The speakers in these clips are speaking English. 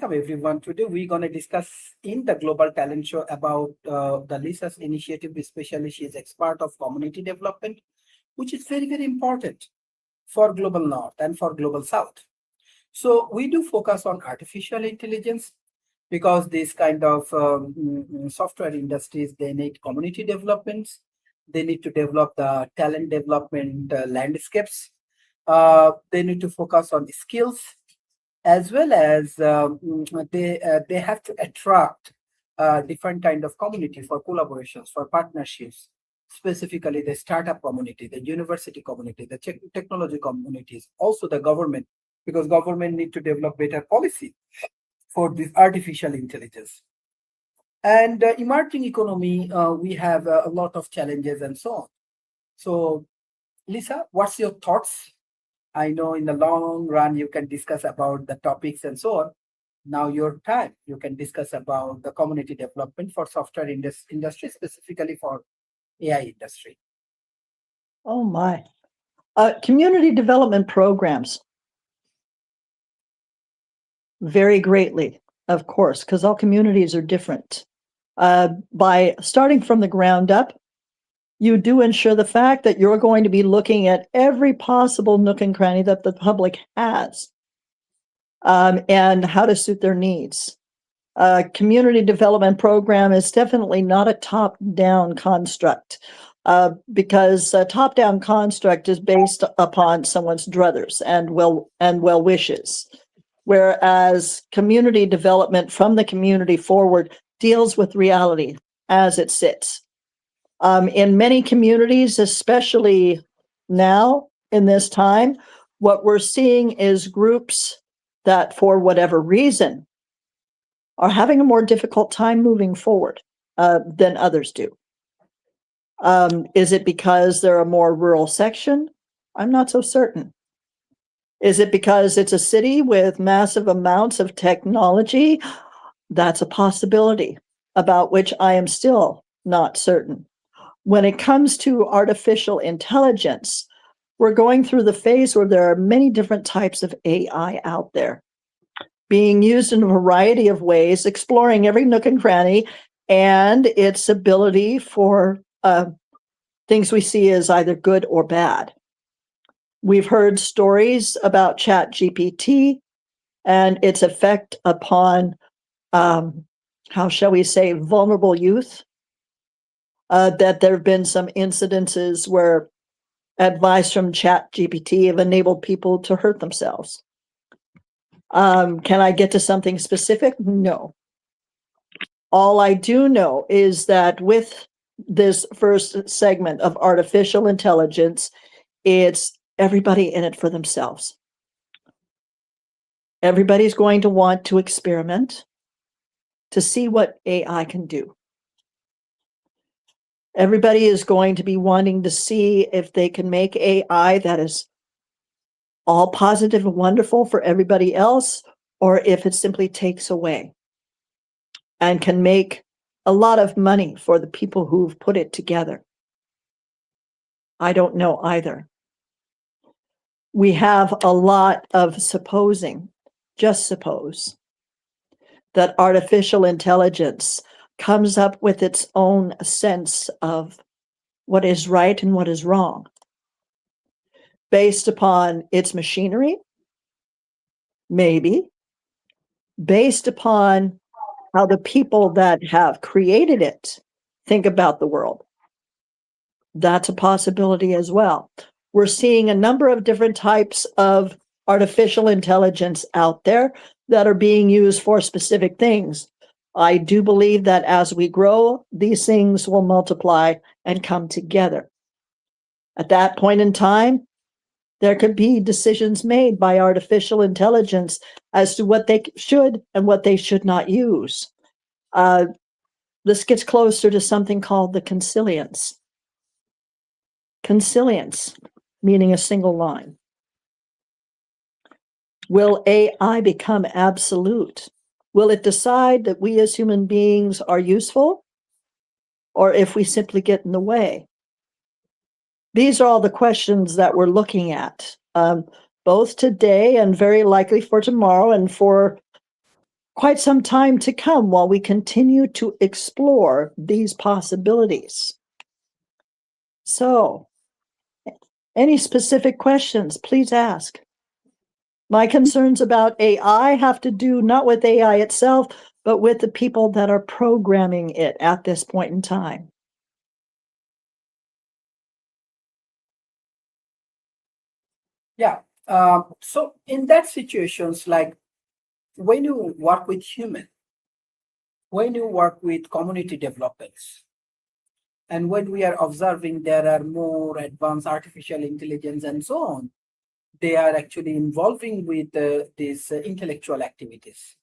Welcome everyone. Today we're going to discuss in the Global Talent Show about the Lisa's initiative, especially she is expert of community development, which is very, very important for Global North and for Global South. So we do focus on artificial intelligence because these kind of software industries, they need community developments. They need to develop the talent development landscapes. They need to focus on skills as well as they have to attract different kind of community for collaborations, for partnerships, specifically the startup community, the university community, the technology communities, also the government, because government need to develop better policy for this artificial intelligence. And emerging economy, we have a lot of challenges and so on. So, Lisa, what's your thoughts? I know in the long run you can discuss about the topics and so on. Now your time, you can discuss about the community development for software industry, specifically for AI industry. Oh my. Community development programs. Very greatly, of course, because all communities are different. By starting from the ground up, you do ensure the fact that you're going to be looking at every possible nook and cranny that the public has and how to suit their needs. Community development program is definitely not a top-down construct because a top-down construct is based upon someone's druthers and well wishes, whereas community development from the community forward deals with reality as it sits. In many communities, especially now in this time, what we're seeing is groups that, for whatever reason, are having a more difficult time moving forward than others do. Is it because they're a more rural section? I'm not so certain. Is it because it's a city with massive amounts of technology? That's a possibility about which I am still not certain. When it comes to artificial intelligence, we're going through the phase where there are many different types of AI out there, being used in a variety of ways, exploring every nook and cranny, and its ability for things we see as either good or bad. We've heard stories about ChatGPT and its effect upon, how shall we say, vulnerable youth. That there have been some incidences where advice from ChatGPT have enabled people to hurt themselves. Can I get to something specific? No. All I do know is that with this first segment of artificial intelligence, it's everybody in it for themselves. Everybody's going to want to experiment to see what AI can do. Everybody is going to be wanting to see if they can make AI that is all positive and wonderful for everybody else, or if it simply takes away and can make a lot of money for the people who've put it together. I don't know either. We have a lot of supposing, just suppose, that artificial intelligence comes up with its own sense of what is right and what is wrong, based upon its machinery, maybe, based upon how the people that have created it think about the world. That's a possibility as well. We're seeing a number of different types of artificial intelligence out there that are being used for specific things. I do believe that as we grow, these things will multiply and come together. At that point in time, there could be decisions made by artificial intelligence as to what they should and what they should not use. This gets closer to something called the consilience. Consilience, meaning a single line. Will AI become absolute? Will it decide that we as human beings are useful, or if we simply get in the way? These are all the questions that we're looking at, both today and very likely for tomorrow and for quite some time to come while we continue to explore these possibilities. So, any specific questions, please ask. My concerns about AI have to do not with AI itself, but with the people that are programming it at this point in time. Yeah. So in that situations, like when you work with human, when you work with community developers, and when we are observing there are more advanced artificial intelligence and so on, they are actually involving with these intellectual activities.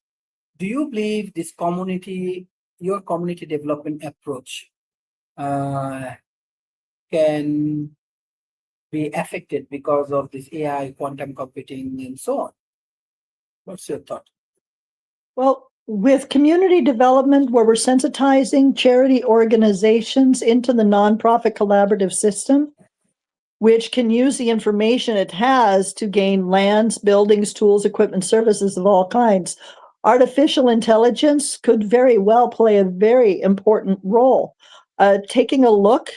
Do you believe this community, your community development approach, can be affected because of this AI, quantum computing, and so on? What's your thought? Well, with community development, where we're sensitizing charity organizations into the nonprofit collaborative system, which can use the information it has to gain lands, buildings, tools, equipment, services of all kinds, artificial intelligence could very well play a very important role. Taking a look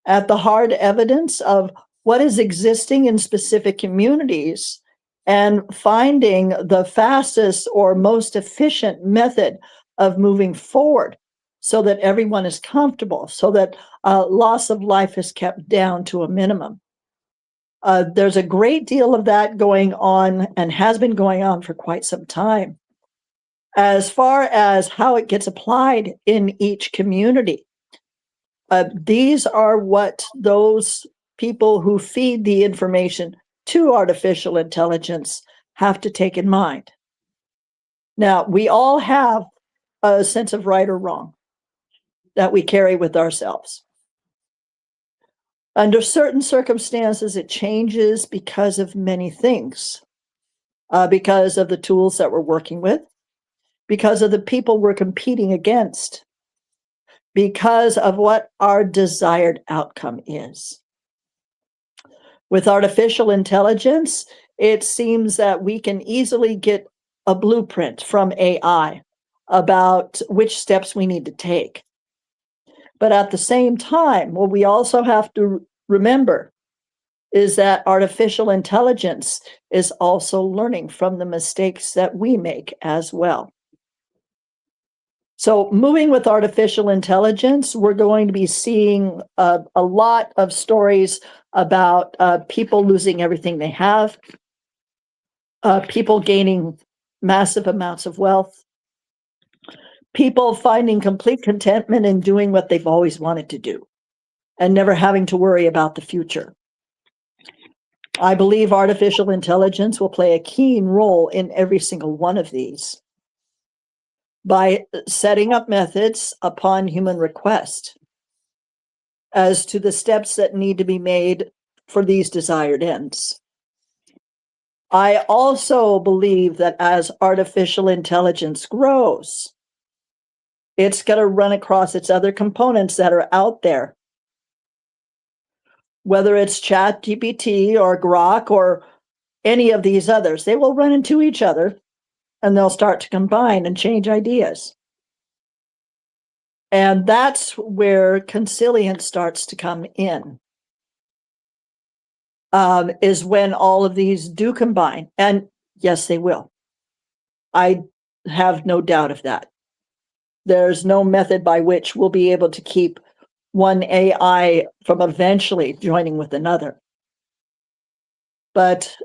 at the hard evidence of what is existing in specific communities and finding the fastest or most efficient method of moving forward so that everyone is comfortable, so that loss of life is kept down to a minimum. There's a great deal of that going on and has been going on for quite some time. As far as how it gets applied in each community, these are what those people who feed the information to artificial intelligence have to take in mind. Now, we all have a sense of right or wrong that we carry with ourselves. Under certain circumstances, it changes because of many things, because of the tools that we're working with, because of the people we're competing against, because of what our desired outcome is. With artificial intelligence, it seems that we can easily get a blueprint from AI about which steps we need to take. But at the same time, what we also have to remember is that artificial intelligence is also learning from the mistakes that we make as well. So moving with artificial intelligence, we're going to be seeing a lot of stories about people losing everything they have, people gaining massive amounts of wealth, people finding complete contentment in doing what they've always wanted to do and never having to worry about the future. I believe artificial intelligence will play a keen role in every single one of these by setting up methods upon human request as to the steps that need to be made for these desired ends. I also believe that as artificial intelligence grows, it's going to run across its other components that are out there. Whether it's ChatGPT or Grok or any of these others, they will run into each other and they'll start to combine and change ideas. And that's where consilience starts to come in, is when all of these do combine. And yes, they will. I have no doubt of that. There's no method by which we'll be able to keep one AI from eventually joining with another. But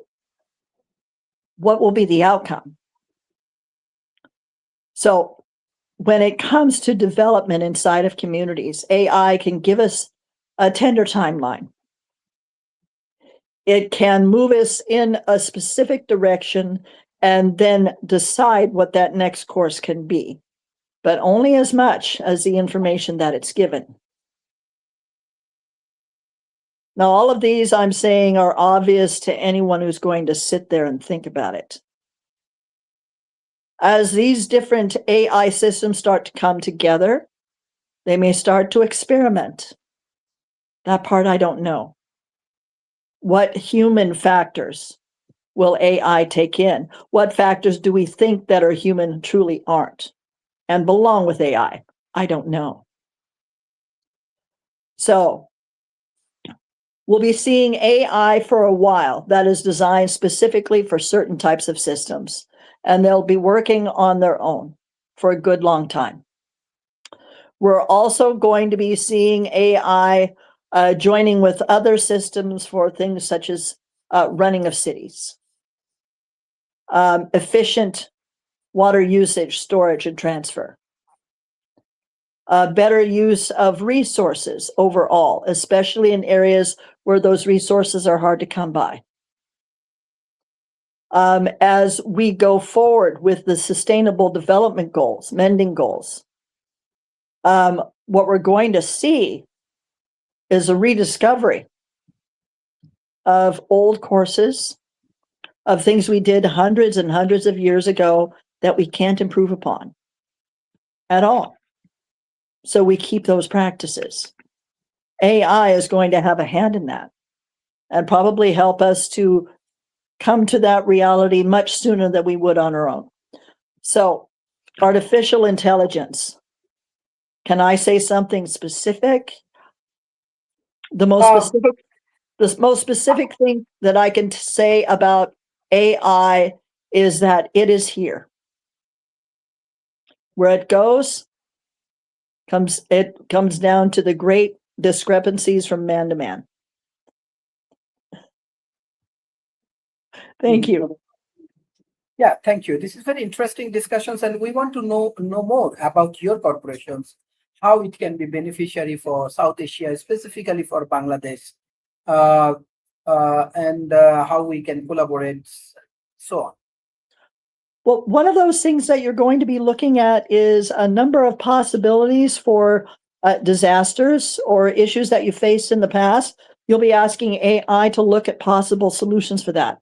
what will be the outcome? So when it comes to development inside of communities, AI can give us a tender timeline. It can move us in a specific direction and then decide what that next course can be, but only as much as the information that it's given. Now, all of these I'm saying are obvious to anyone who's going to sit there and think about it. As these different AI systems start to come together, they may start to experiment. That part I don't know. What human factors will AI take in? What factors do we think that are human truly aren't and belong with AI? I don't know. So we'll be seeing AI for a while that is designed specifically for certain types of systems, and they'll be working on their own for a good long time. We're also going to be seeing AI joining with other systems for things such as running of cities, efficient water usage, storage, and transfer, better use of resources overall, especially in areas where those resources are hard to come by. As we go forward with the Sustainable Development Goals, mending goals, what we're going to see is a rediscovery of old courses, of things we did hundreds and hundreds of years ago that we can't improve upon at all. So we keep those practices. AI is going to have a hand in that and probably help us to come to that reality much sooner than we would on our own. So, artificial intelligence. Can I say something specific? The most specific thing that I can say about AI is that it is here. Where it goes, it comes down to the great discrepancies from man to man. Thank you. Yeah, thank you. This is very interesting discussions, and we want to know more about your corporations, how it can be beneficiary for South Asia, specifically for Bangladesh, and how we can collaborate, so on. Well, one of those things that you're going to be looking at is a number of possibilities for disasters or issues that you faced in the past. You'll be asking AI to look at possible solutions for that.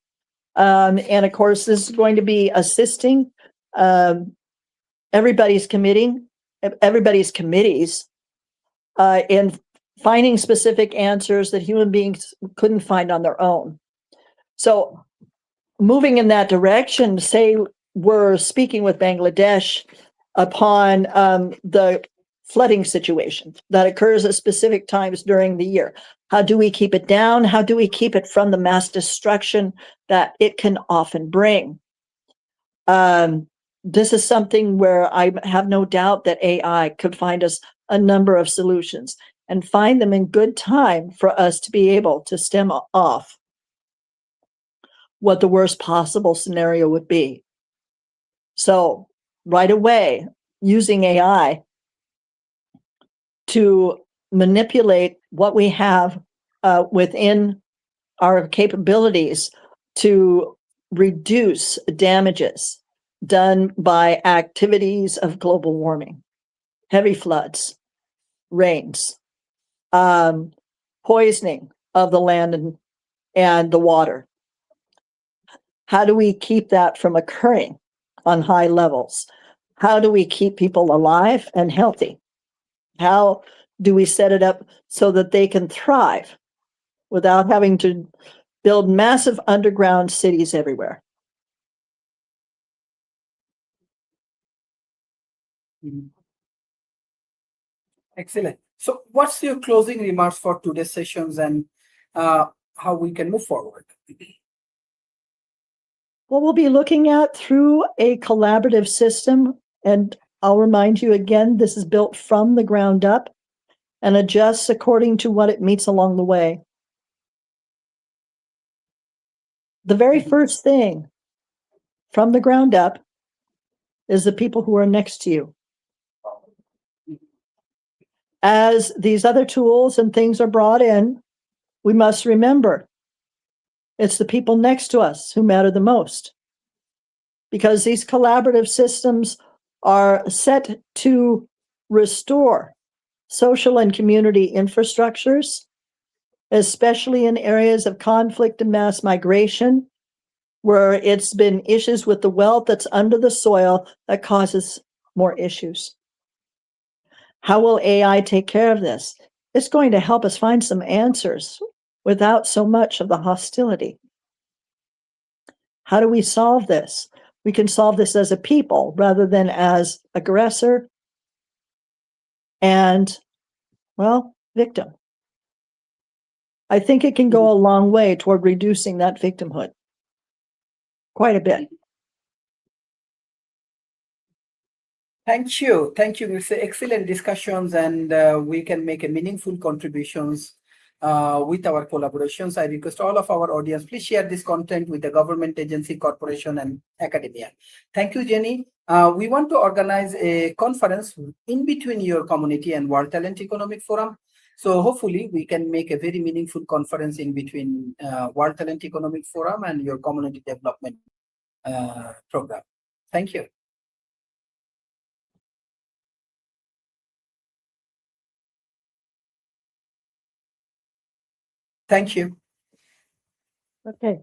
And of course, this is going to be assisting everybody's committees in finding specific answers that human beings couldn't find on their own. So moving in that direction, say we're speaking with Bangladesh upon the flooding situation that occurs at specific times during the year. How do we keep it down? How do we keep it from the mass destruction that it can often bring? This is something where I have no doubt that AI could find us a number of solutions and find them in good time for us to be able to stem off what the worst possible scenario would be. So right away, using AI to manipulate what we have within our capabilities to reduce damages done by activities of global warming, heavy floods, rains, poisoning of the land and the water. How do we keep that from occurring on high levels? How do we keep people alive and healthy? How do we set it up so that they can thrive without having to build massive underground cities everywhere? Excellent. So what's your closing remarks for today's sessions and how we can move forward? What we'll be looking at through a collaborative system, and I'll remind you again, this is built from the ground up and adjusts according to what it meets along the way. The very first thing from the ground up is the people who are next to you. As these other tools and things are brought in, we must remember it's the people next to us who matter the most, because these collaborative systems are set to restore social and community infrastructures, especially in areas of conflict and mass migration, where it's been issues with the wealth that's under the soil that causes more issues. How will AI take care of this? It's going to help us find some answers without so much of the hostility. How do we solve this? We can solve this as a people rather than as aggressor and, well, victim. I think it can go a long way toward reducing that victimhood. Quite a bit. Thank you. Thank you. It's excellent discussions, and we can make a meaningful contributions with our collaborations. I request all of our audience, please share this content with the government agency, corporation, and academia. Thank you, Jenny. We want to organize a conference in between your community and World Talent Economic Forum. So hopefully we can make a very meaningful conference in between World Talent Economic Forum and your community development program. Thank you. Thank you. Okay.